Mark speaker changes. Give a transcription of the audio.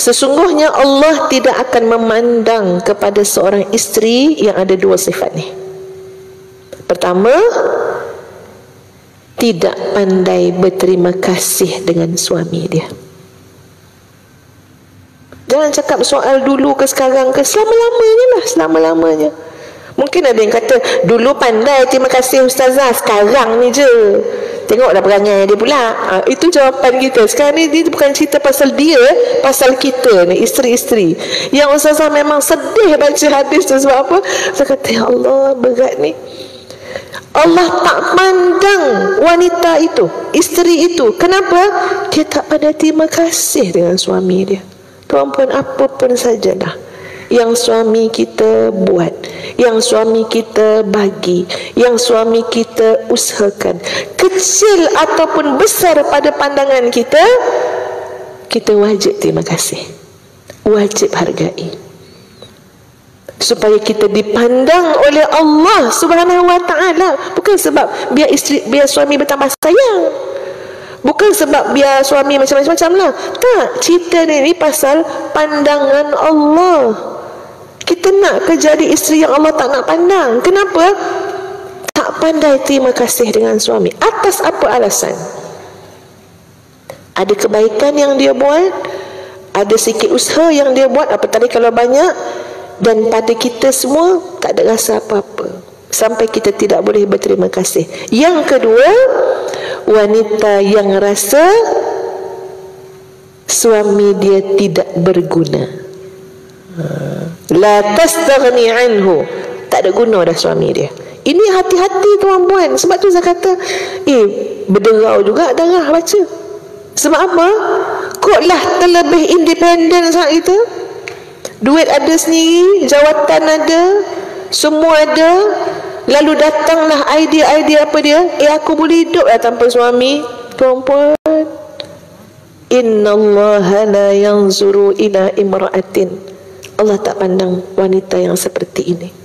Speaker 1: Sesungguhnya Allah tidak akan memandang kepada seorang isteri yang ada dua sifat ni. Pertama, tidak pandai berterima kasih dengan suami dia. Jangan cakap soal dulu ke sekarang ke, selama-lamanya lah, selama-lamanya. Mungkin ada yang kata, dulu pandai terima kasih ustazah, sekarang ni je. Tengoklah perangai dia pula. Itu jawapan kita. Sekarang ni dia bukan cerita pasal dia, pasal kita ni, isteri-isteri. Yang ustazah memang sedih baca hadis tu. Sebab apa? Saya kata, ya Allah, berat ni. Allah tak pandang wanita itu, isteri itu. Kenapa? Dia tak pandai terima kasih dengan suami dia. Tuan-puan, apa pun sajalah yang suami kita buat, yang suami kita bagi, yang suami kita usahakan, kecil ataupun besar pada pandangan kita, kita wajib terima kasih, wajib hargai, supaya kita dipandang oleh Allah Subhanahu wa ta'ala. Bukan sebab biar suami bertambah sayang, bukan sebab biar suami macam-macam lah. Tak, cerita ni pasal pandangan Allah. Kita nak ke jadi isteri yang Allah tak nak pandang. Kenapa? Tak pandai terima kasih dengan suami. Atas apa alasan? Ada kebaikan yang dia buat, ada sikit usaha yang dia buat, apa tadi kalau banyak, dan pada kita semua tak ada rasa apa-apa, sampai kita tidak boleh berterima kasih. Yang kedua, wanita yang rasa suami dia tidak berguna. La tastaghni anhu, tak ada guna dah suami dia. Ini hati-hati tuan-puan. Sebab tu saya kata, berderau juga darah baca. Sebab apa? Koklah terlebih independen saat itu. Duit ada sendiri, jawatan ada, semua ada. Lalu datanglah idea-idea apa dia? Aku boleh hidup lah tanpa suami. Tuan-puan, innallaha la yanzuru ila imra'atin. Allah tak pandang wanita yang seperti ini.